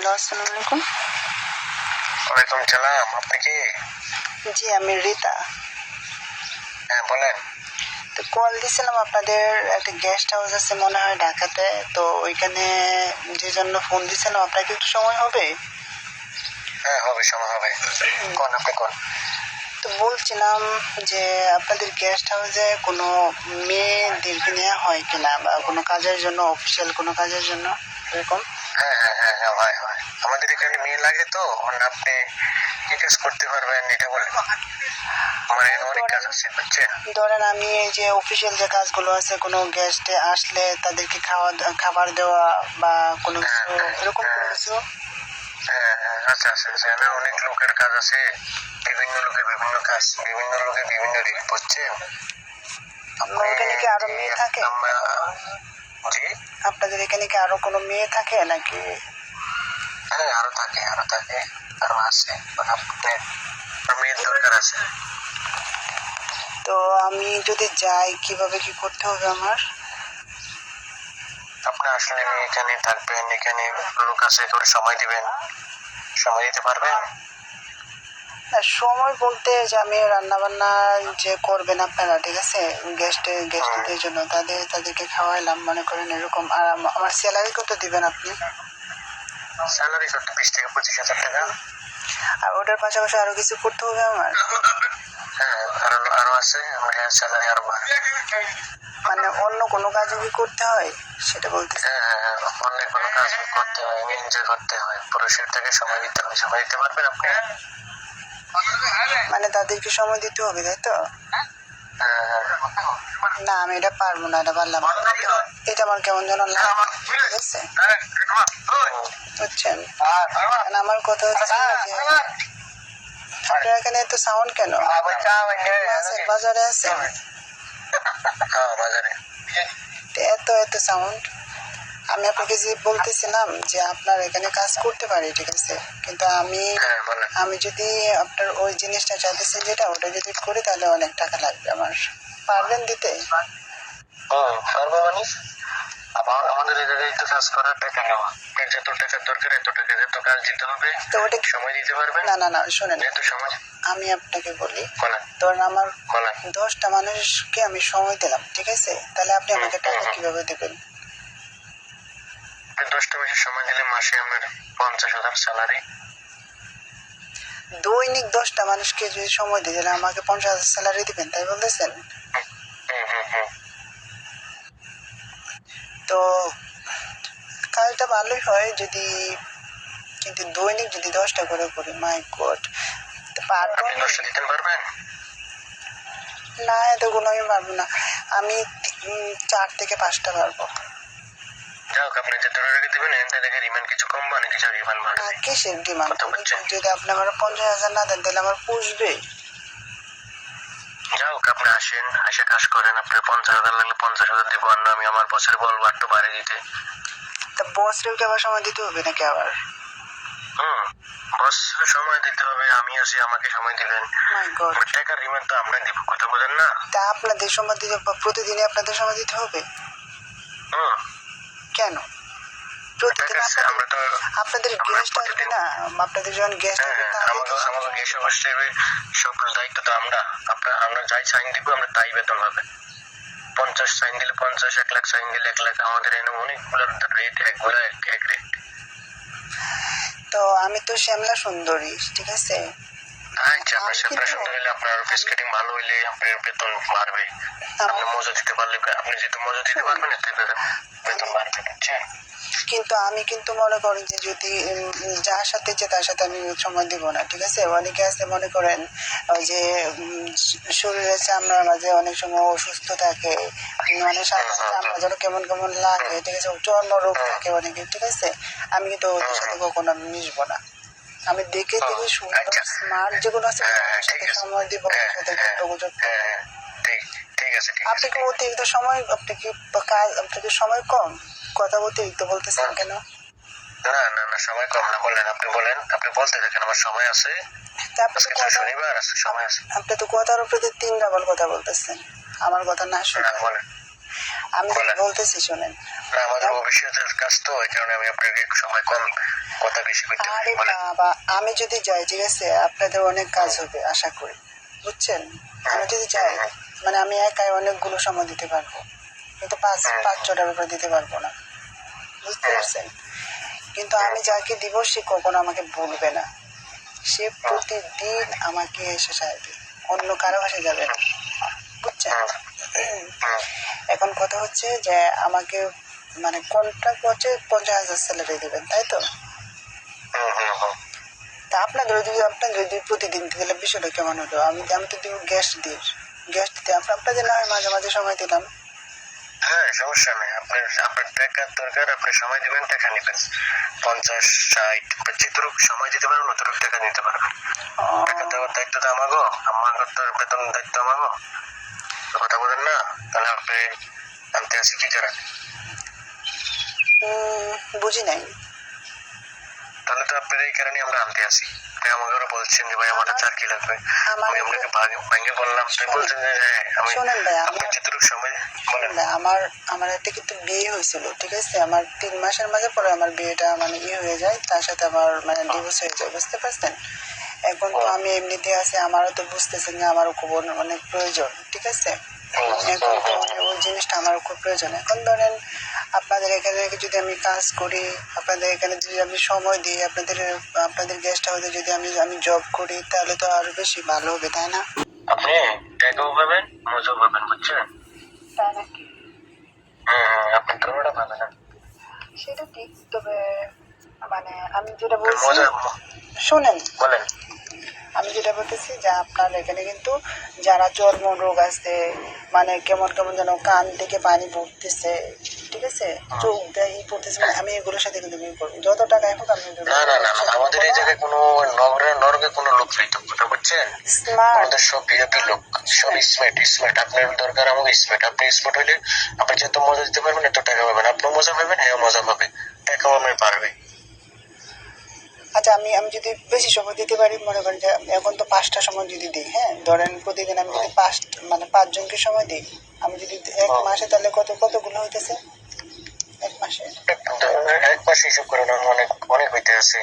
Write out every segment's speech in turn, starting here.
Hello, আসসালামু আলাইকুম। ওয়ালাইকুম সালাম। আপনি কি? জি, আমি রিতা। হ্যাঁ, বলেন। তো কল দিছিলাম, আপনাদের একটা গেস্ট হাউস আছে মনে হয় ঢাকাতে, তো ওইখানে যে জন্য ফোন দিছিলাম, আপনার কি একটু সময় হবে? হ্যাঁ, হবে, সময় হবে। কোন আপনি কোন? তো বলছিলাম যে আপনাদের গেস্ট হাউসে কোনো মেয়েদেরকে নেওয়া হয় কিনা, বা কোনো কাজের জন্য, অফিসিয়াল কোনো কাজের জন্য এরকম। হ্যাঁ হ্যাঁ হ্যাঁ হ্যাঁ, হয় হয়। আমাদের এখানে মেয়ে লাগে তো, মানে আপনি কি কাজ করতে পারবেন এটা বলেন। মানে অনেক কাজ আছে, বুঝছেন? ধরেন আমি এই যে অফিসিয়াল যে কাজগুলো আছে, কোনো গেস্টে আসলে তাদেরকে খাবার দেওয়া বা কোনো কিছু এরকম কোনো কিছু। হ্যাঁ হ্যাঁ, আচ্ছা আচ্ছা আচ্ছা। না, অনেক লোকের কাজ আছে, বিভিন্ন লোকের বিভিন্ন কাজ, বিভিন্ন লোকের বিভিন্ন রেট, বুঝছেন? আপনার এখানে কি আরো মেয়ে থাকে? জি, আপনাদের এখানে কি আরো কোনো মেয়ে থাকে নাকি? হ্যাঁ, আরো থাকে, আরো থাকে, আরো আছে। আপনার মেয়ের দরকার আছে। তো আমি যদি যাই, কিভাবে কি করতে হবে আমার? আপনি আসলে এখানে থাকবেন, এখানে লোক আছে, করে সময় দিবেন, সময় দিতে পারবেন? না, সময় বলতে যে আমি রান্না বান্না যে করবেন আপনারা, ঠিক আছে, গেস্টদের জন্য তাদেরকে খাওয়াইলাম মনে করেন এরকম। আর আমার স্যালারি কত দিবেন আপনি? স্যালারি 20,000 থেকে 25,000 টাকা। আর ওটার পাশাপাশি আরো কিছু করতে হবে আমার? হ্যাঁ, আরো আরো আছে, আমার স্যালারি আরো বাড়বে। মানে অন্য কোনো কাজও কি করতে হয় সেটা বলতেছি। হ্যাঁ, অন্য কোনো কাজ করতে হয়, এনজয় করতে হয়, পুরুষের থেকে সময় দিতে হয়। সময় দিতে পারবেন আপনি? মানে তাদেরকে সময় দিতে হবে, তাই তো? হ্যাঁ হ্যাঁ। না, আমি এটা পারবো না, এটা পারলাম না। এটা আমার কেমন যেন লাগে, ঠিক আছে, বুঝছেন? কারণ আমার কথা হচ্ছে যে আপনার এখানে এত সাউন্ড কেন? বাজারে আছে হ্যাঁ, বাজারে। এত এত সাউন্ড। আমি আপনাকে যে বলতেছিলাম যে আপনার এখানে কাজ করতে পারি, ঠিক আছে, কিন্তু হ্যাঁ, বলেন। আমি যদি আপনার ওই জিনিসটা চাইতেছি যেটা, ওটা যদি করি তাহলে অনেক টাকা লাগবে আমার। পারবেন দিতে? পারবো মানে আমাদের এই জায়গায় একটু কাজ করার টাকা নেওয়া, যত টাকার দরকার এত টাকা, যত কাজ দিতে হবে, তো ওটা সময় দিতে পারবেন? না না না, শোনেন, যেহেতু সময়। আমি আপনাকে বলি, বলেন ধরুন আমার বলেন। 10টা মানুষকে আমি সময় দিলাম, ঠিক আছে, তাহলে আপনি আমাকে টাকা কিভাবে দেবেন? 10টা মাসের সময় দিলে মাসে আপনার 50,000 স্যালারি। দৈনিক 10টা মানুষকে যদি সময় দিয়ে দিলে আমাকে 50,000 স্যালারি দিবেন, তাই বলতেছেন? তো কাজটা ভালোই হয় যদি, কিন্তু দৈনিক যদি 10টা করে করি, মাই গড, পারবো আপনি 10টা দিতে পারবেন? না, এতগুলো আমি পারবো না। আমি 4 থেকে 5টা পারবো। যাও, আপনি যে টাকা দিবেন এখান থেকে রিমান্ড কিছু কম মানে কিছু রিমান্ড না, বাড়বে। কিসের ডিমান্ড? কথা বলছেন? যদি আপনি আমার 50,000 না দেন তাহলে আমার পুষবে? যাও, আপনি আসেন, এসে কাজ করেন, আপনার 50,000 লাগলে 50,000 দিব, আর আমি আমার বসের বলবো একটু বাড়িয়ে দিতে। তা বসরেও কি আবার সময় দিতে হবে নাকি আবার? বস সময় দিতে হবে, আমি আছি, আমাকে সময় দিবেন। মাই গড, টাকার রিমান্ড তো আমরা দিব, কথা বলেন না? তা আপনাদের সময় দিতে, প্রতিদিনই আপনাদের সময় দিতে হবে কেন? প্রতিদিন আমরা তো আপনাদের গেস্ট আসবে না? আপনাদের যখন গেস্ট আসবে আমাকে গেস্ট হিসেবে সব দায়িত্ব তো আমরা যাই সাইন দিব, আমরা তাই বেতন হবে। 50 সাইন দিলে 50, 1 লাখ সাইন দিলে 1 লাখ। আমাদের এনে অনেকগুলো রেট, একগুলো এক রেট। তো আমি তো শ্যামলা সুন্দরী, ঠিক আছে, আচ্ছা, আপনার শ্যামলা সুন্দর হলে, আপনার ফেস কাটিং ভালো হইলে আপনার বেতন বাড়বে। আপনি মজা দিতে পারলে, আপনি যেহেতু মজা দিতে পারবেন এতে বেতন বাড়বে, বুঝছেন? কিন্তু আমি কিন্তু মনে করেন যে যদি যার সাথে যে তার সাথে আমি সময় দিব না, ঠিক আছে। অনেকে আছে মনে করেন ওই যে শরীরের চামড়ার মাঝে অনেক সময় অসুস্থ থাকে, মানে চামড়া যেন কেমন কেমন লাগে, ঠিক আছে, চর্ম রোগ থাকে অনেকে, ঠিক আছে। আমি কিন্তু ওদের সাথে কখনো মিশবো না। আমি দেখে সুন্দর স্মার্ট যেগুলো আছে ওদের সাথে সময় দিব, ওদের সাথে গল্পগুজব করবো। ঠিক আছে। আপনি কি অতিরিক্ত সময়, আপনাকে সময় কম, কথা অতিরিক্ত বলতেছেন কেন? না না না, সময় কম না, বলেন, আপনি বলেন, আপনি বলতে থাকেন, আমার সময় আছে, শনিবার আছে, সময় আছে। আপনি তো কথার উপরে 3 ডাবল কথা বলতেছেন, আমার কথা না শুনে। বলেন আমি বলেন। বলতেছি শোনেন। না, আমাদের ভবিষ্যতের কাজ তো, এই কারণে আমি আপনাকে সময় কম, কথা বেশি করতে আরে পারি। বলেন। বাবা, আমি যদি যাই ঠিক আছে, আপনাদের অনেক কাজ হবে আশা করি, বুঝছেন? আমি যদি যাই মানে আমি একাই অনেকগুলো সময় দিতে পারবো, কিন্তু পাঁচ ছটার উপরে দিতে পারবো না, বুঝতে পারছেন? কিন্তু আমি যাকে দিব সে কখনো আমাকে বলবে না, সে প্রতিদিন আমাকে এসে চাইবে, অন্য কারো কাছে যাবে না, বুঝছেন? এখন কথা হচ্ছে যে আমাকে মানে কন্ট্রাক্ট হচ্ছে 50,000 স্যালারি দেবেন, তাই তো? তা আপনাদের যদি প্রতিদিন দিলে বিষয়টা কেমন হলো? আমি আমি তো দিব গেস্ট দিতে আপনাদের না হয় মাঝে মাঝে সময় দিলাম। হ্যাঁ, সমস্যা নেই। আপনার আপনার টাকার দরকার, আপনি সময় দিবেন, টাকা নিবেন। 50, 60 যতটুকু সময় দিতে পারবেন অতটুকু টাকা নিতে পারবেন। টাকা দেওয়ার দায়িত্ব তো আমাগো, আমাগর তো বেতন দায়িত্ব আমাগো। তো কথা বলেন না, তাহলে আপনি আনতে আসি কি করেন? বুঝি নাই। তাহলে তো আপনার এই কারণে আমরা আনতে আসি। আপনি আমাকে বলছেন যে ভাই আমার চাকরি লাগবে, আমি আপনাকে ভাঙে বললাম, আপনি বলছেন যে হ্যাঁ আমি। শোনেন ভাই, আপনি যতটুকু সময় বলেন। আমার আমার একটা কিন্তু বিয়ে হয়েছিল, ঠিক আছে? আমার 3 মাসের মাঝে পরে আমার বিয়েটা মানে হয়ে যায়, তার সাথে আমার মানে ডিভোর্স হয়ে যায়, বুঝতে পারছেন? এখন তো আমি এমনিতে আছি, আমারও তো বুঝতেছেন যে আমারও খুব অনেক প্রয়োজন, ঠিক আছে? এখন তো মানে ওই জিনিসটা আমারও খুব প্রয়োজন। এখন ধরেন আপনাদের এখানে যদি আমি কাজ করি, আপনাদের এখানে যদি আমি সময় দিই, আপনাদের গেস্ট হাউসে যদি আমি জব করি, তাহলে তো আরো বেশি ভালো হবে, তাই না? আপনি টাকাও পাবেন, মজাও পাবেন, বুঝছেন? তাই নাকি? আপনি ধরোটা পাবেন। সেটা ঠিক, তবে মানে আমি যেটা বলছি, মজা শোনেন, বলেন। আমি যেটা বলতেছি যে আপনার এখানে কিন্তু যারা চর্ম রোগ আছে, মানে কেমন কেমন যেন কান থেকে পানি পড়তেছে, ঠিক আছে, চোখ দিয়ে পড়তেছে, মানে আমি এগুলোর সাথে কিন্তু বিয়ে করবো, যত টাকাই হোক আমি না না না না, আমাদের এই জায়গায় কোনো নরকে কোনো লোক নাই তো, কথা বুঝছেন? স্মার্ট। আমাদের সব ভিআইপি লোক, সব স্মার্ট। আপনার দরকার আমাকে স্মার্ট। আপনি স্মার্ট হইলে আপনি যত মজা দিতে পারবেন এত টাকা পাবেন, আপনিও মজা পাবেন, হ্যাঁ মজা পাবে, টাকাও আপনি পারবে। আচ্ছা, আমি আমি যদি বেশি সময় দিতে পারি, মনে করেন যে এখন তো 5টা সময় যদি দিই, হ্যাঁ ধরেন প্রতিদিন আমি যদি 5জনকে সময় দিই, আমি যদি এক মাসে, তাহলে কতগুলো হইতেছে এক মাসে? এক মাসে হিসাব করে না, অনেক অনেক হইতে আছে।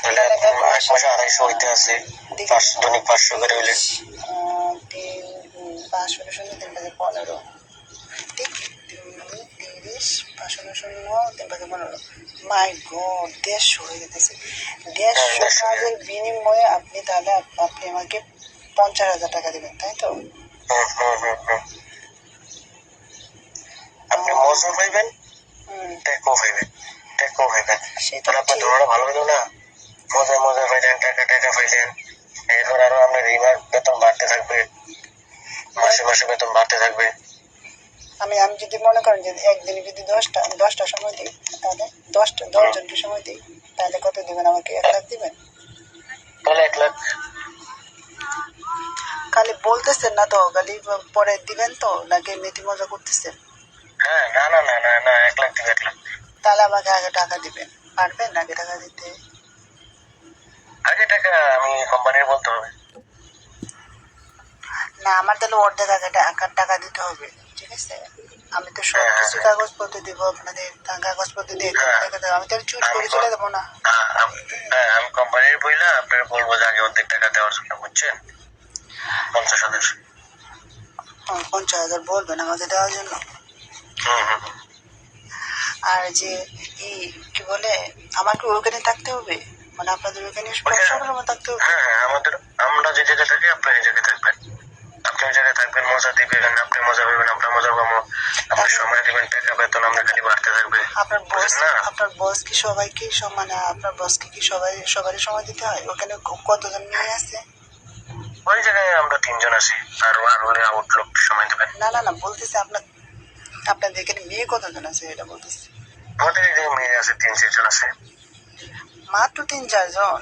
তাহলে এক মাসে 250 হইতে আছে, দৈনিক 500 করে হইলে 5 শূন্য শূন্য 3 বাজে 15, ঠিক? 30, 5 শূন্য শূন্য 3 বাজে 15, মাই গড, 150 হয়ে যেতেছে। 150 কাজের বিনিময়ে আপনি তাহলে আপনি আমাকে 50,000 টাকা দেবেন, তাই তো? আপনি মজা পাইবেন, টাকাও পাইবেন। সেটা তাহলে আপনার ঠিক। ধরোটা ভালো হলো না? মজা পাইলেন, টাকা পাইলেন, এরপর আরো আপনার রিমার বেতন বাড়তে থাকবে, মাসে মাসে বেতন বাড়তে থাকবে। আমি আমি যদি মনে করেন যে একদিনে যদি 10টা সময় দিই, তাহলে 10জনকে সময় দিই, তাহলে কত দিবেন আমাকে? 1 লাখ দিবেন? তাহলে 1 লাখ। খালি বলতেছেন না তো, খালি পরে দিবেন তো, নাকি এমনিতে মজা করতেছেন? হ্যাঁ, না না না না না, 1 লাখ দিবে, 1 লাখ। তাহলে আমাকে আগে টাকা দিবেন, পারবেন আগে টাকা দিতে? আগে টাকা আমি কোম্পানির বলতে হবে। না, আমার তাহলে অর্ধেক আগে টাকা দিতে হবে, ঠিক আছে? আমি তো সব কিছু কাগজপত্র দিব আপনাদের, কাগজপত্র দিয়ে আমি তো চুজ করে চলে যাবো না। হ্যাঁ, আমি কোম্পানির বইলা আপনার বলবো যে আগে অর্ধেক টাকা দেওয়ার জন্য, বুঝছেন? 50,000। 50,000 বলবেন আমাকে দেওয়ার জন্য? আর যে কি বলে, আমাকে ওখানে থাকতে হবে, মানে আপনাদের ওখানে সবসময় থাকতে হবে? হ্যাঁ, আমরা যে জায়গায় থাকি আপনি এই জায়গায় থাকবেন। আপনি ওই জায়গায় থাকবেন, মজা দিবেন, আপনি মজা পাবেন, আপনার মজা পাবো। আপনি সময় দিবেন, টাকা বেতন আমরা খালি বাড়তে থাকবে। আপনার বস কি সবাইকে মানে আপনার বসকে কি সবারই সময় দিতে হয়? ওখানে কতজন মেয়ে আছে? ওই জায়গায় আমরা 3 জন আছি, আর হলে আউটলুক সময় দেবেন। না না না, বলতেছি আপনাদের এখানে মেয়ে কতজন আছে এটা বলতেছি। আমাদের এই জায়গায় মেয়ে আছে 3-4 জন আছে। মাত্র 3-4 জন?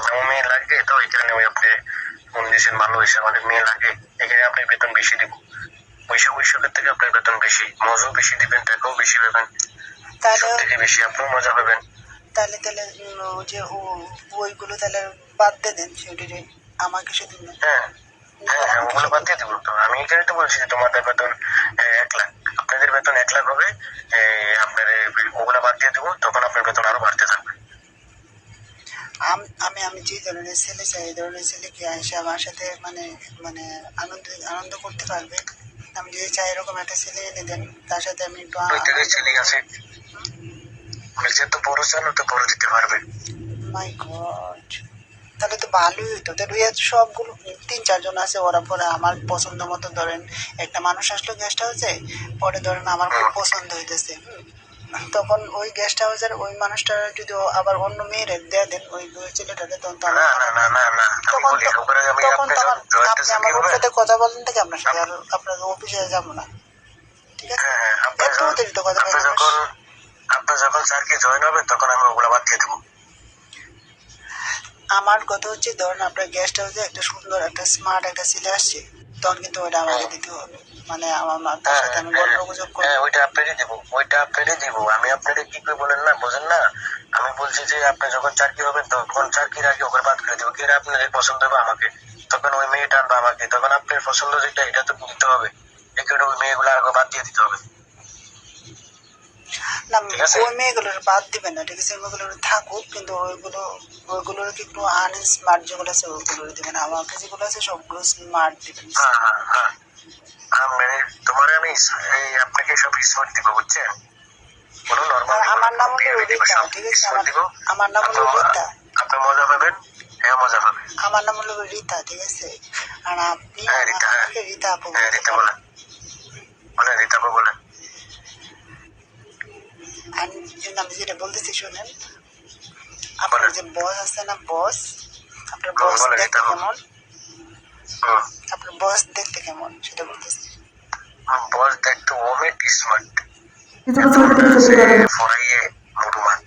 আমার মেয়ে লাগে তো, এই কারণে ওই আপনি কোন দেশের ভালো হয়েছে, আমাদের মেয়ে লাগে, এখানে আপনি বেতন বেশি দিব। ওইসবের থেকে আপনার বেতন বেশি, মজাও বেশি দিবেন, টাকাও বেশি পাবেন, সব থেকে বেশি আপনিও মজা পাবেন। তাহলে যে ওইগুলো তাহলে বাদ দিয়ে দেন, সেটি আমাকে শুধু। হ্যাঁ, ওগুলো বাদ দিয়ে দিব তো। আমি এখানে তো বলছি যে তোমাদের বেতন 1 আপনার ওগুলা বাদ দিয়ে দেবো, তখন আপনার বেতন আরো বাড়তে থাকবে। আমি আমি যে ধরনের ছেলে চাই এই ধরনের ছেলে কি এসে আমার সাথে মানে মানে আনন্দ আনন্দ করতে পারবে? আমি যদি চাই এরকম একটা ছেলে এনে দেন, তার সাথে আমি একটু ওই থেকে ছেলে আছে, তো বড় চান তো বড় দিতে পারবে। মাই গড, তাহলে তো ভালোই হইতো। তাহলে ওই সবগুলো 3-4 জন আছে, ওরা পরে আমার পছন্দ মতো ধরেন একটা মানুষ আসলো গেস্ট হাউসে, পরে ধরেন আমার খুব পছন্দ হইতেছে, তখন ওই গেস্ট হাউসের ওই মানুষটা যদি আবার অন্য মেয়ের দিয়ে দেন ওই ওই ছেলেটাকে, তখন তো না না না না না, আমি তখন বলি ওখানে আমি তখন আপনি তো যখন জয়েন্ট আপনি আমার কিভাবে, সাথে কথা বলেন থেকে আপনার সাথে আর আপনার অফিসে যাবো না, ঠিক আছে? হ্যাঁ হ্যাঁ, এত অতিরিক্ত কথা আপনি যখন স্যারকে জয়েন হবেন তখন আমি ওগুলা বাদ দিয়ে দেবো। আমার কথা হচ্ছে ধরুন আপনার গেস্ট হাউসে একটা সুন্দর একটা স্মার্ট একটা ছেলে আসছে, তখন কিন্তু ওটা আমাকে দিতে হবে, মানে আমার তার সাথে আমি গল্প গুজব করবো। হ্যাঁ, ওইটা আপনারই দিব, ওইটা আপনারই দিব। আমি আপনাকে কি করে বলেন না, বোঝেন না? আমি বলছি যে আপনি যখন চাকরি হবেন তখন চাকরির আগে ওকে বাদ করে দেবো। কেরা আপনার পছন্দ হবে আমাকে, তখন ওই মেয়েটা আনবো আমাকে, তখন আপনার পছন্দ যেটা এটা তো দিতে হবে। এখানে ওই মেয়েগুলো আগে বাদ দিয়ে দিতে হবে। না, ঠিক আছে? ওই মেয়েগুলোর বাদ দিবেন না, ঠিক আছে? ওই মেয়েগুলোর থাকুক, কিন্তু ওইগুলোর কি একটু আনস্মার্ট যেগুলো আছে ওইগুলোর দিবেন, আমাকে যেগুলো আছে সবগুলো স্মার্ট দিবেন। হ্যাঁ হ্যাঁ হ্যাঁ, তোমার আমি আপনাকে সব স্মার্ট দিব, বুঝছেন? কোনো নর্মাল দিব না, আমার নাম হলো বিহেভি দিব, রীতা, সব ঠিক আছে? স্মার্ট দিব। আমার নাম হলো রীতা। আপনি মজা পাবেন, হ্যাঁ মজা পাবেন। আমার নাম হলো রীতা, ঠিক আছে? আর আপনি হ্যাঁ রীতা, হ্যাঁ আমাকে রীতা আপু হ্যাঁ, বলতে রীতা পারেন। বলেন, বলেন রীতা আপু বলেন। আর আমি যেটা বলতেছি শুনেন, আপনার যে বস আছে না, বস, আপনার বস বলেন দেখতে রীতা আপু। কেমন? হুম, আপনার বস দেখতে কেমন সেটা বলতেছি। বস দেখতে অনেক স্মার্ট, ফরাইয়ে মধুমান।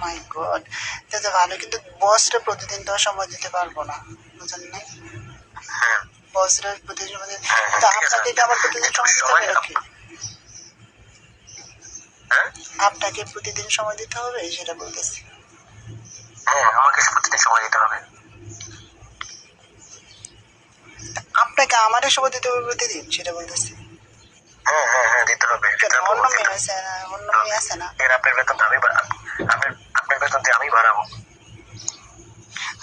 মাই গড, এটা তো ভালো, কিন্তু বসরা প্রতিদিন তো আর সময় দিতে পারবো না, বুঝলেন না? হ্যাঁ বসরা প্রতিদিন সময় দিতে, হ্যাঁ কিন্তু ঠিক আছে, আপনাকে আবার প্রতিদিন একটু সময় দিতে সময় হবে নাকি? হ্যাঁ আপনাকে প্রতিদিন সময় দিতে হবে সেটা বলতেছি। হ্যাঁ, আমাকে প্রতিদিন সময় দিতে হবে। আপনাকে আমারও সময় দিতে হবে প্রতিদিন সেটা বলতেছি। হ্যাঁ হ্যাঁ হ্যাঁ, দিতে হবে। কেন, রীতা আপু, অন্য দিতে মেয়ে হবে। আছে না, অন্য মেয়ে আছে না? এর আপনার বেতন আমি আপনার বেতন দিয়ে আমি বাড়াবো।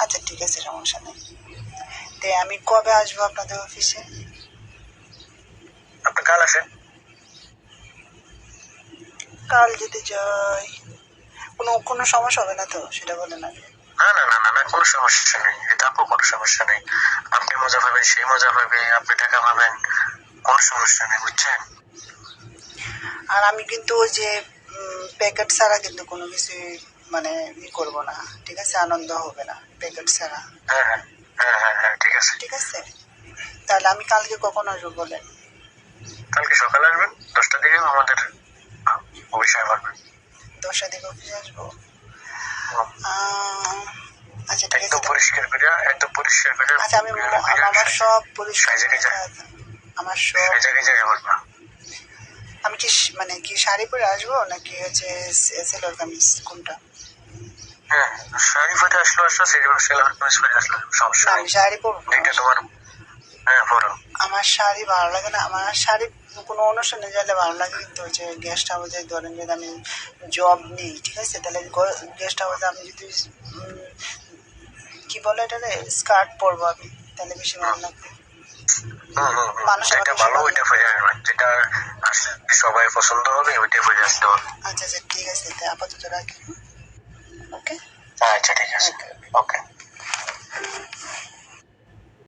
আচ্ছা ঠিক আছে, সমস্যা নেই। তে আমি কবে আসবো আপনাদের অফিসে? আপনি কাল আসেন। কাল যদি যাই কোনো কোনো সমস্যা হবে না তো সেটা বলেন আগে। না না না না না, কোনো সমস্যা নেই, এটা আপু কোনো সমস্যা নেই। আপনি মজা পাবেন, সেই মজা পাবে, আপনি টাকা পাবেন, কোনো সমস্যা নেই, বুঝছেন? আর আমি কিন্তু ওই যে প্যাকেট ছাড়া কিন্তু কোনো কিছু মানে করবো না, ঠিক আছে? আনন্দ হবে না প্যাকেট ছাড়া, হ্যাঁ হ্যাঁ হ্যাঁ হ্যাঁ হ্যাঁ, ঠিক আছে। ঠিক আছে? তাহলে আমি কালকে কখন আসবো বলেন? কালকে সকালে আসবেন 10টার দিকে আমাদের অফিসে পারবেন। 10টার দিকে অফিসে আসবো। হুম। আচ্ছা ঠিক আছে। একদম পরিষ্কার করে, একদম পরিষ্কার করে। আচ্ছা আমি আমার সব পরিষ্কার সাইজে গেছে, আমার সব। সাইজে জায়গায় বলবা। আমি কি মানে কি শাড়ি পরে আসবো নাকি হচ্ছে সেলোয়ার কামিজ, কোনটা? হ্যাঁ, শাড়ি পরে আসলো, সেলোয়ার কামিজ পরে আসলো, সমস্যা না নেই। আমি শাড়ি পরবো না। এটা তোমার, হ্যাঁ পরো। আমার শাড়ি ভালো লাগে না, আমার শাড়ি কোনো অনুষ্ঠানে গেলে ভালো লাগে, কিন্তু হচ্ছে গেস্ট হাউসে ধরেন যদি আমি জব নিই, ঠিক আছে? তাহলে গেস্ট হাউসে আমি যদি কি বলে এটা, স্কার্ট পরবো আমি, তাহলে বেশি ভালো লাগবে। মানুষ যেটা ভালো ওইটা পরে আসবেন, যেটা আসলে সবাই পছন্দ হবে ওইটা পরে আসতে হবে। আচ্ছা আচ্ছা ঠিক আছে, আপাতত রাখি। ওকে। আচ্ছা ঠিক আছে, ওকে।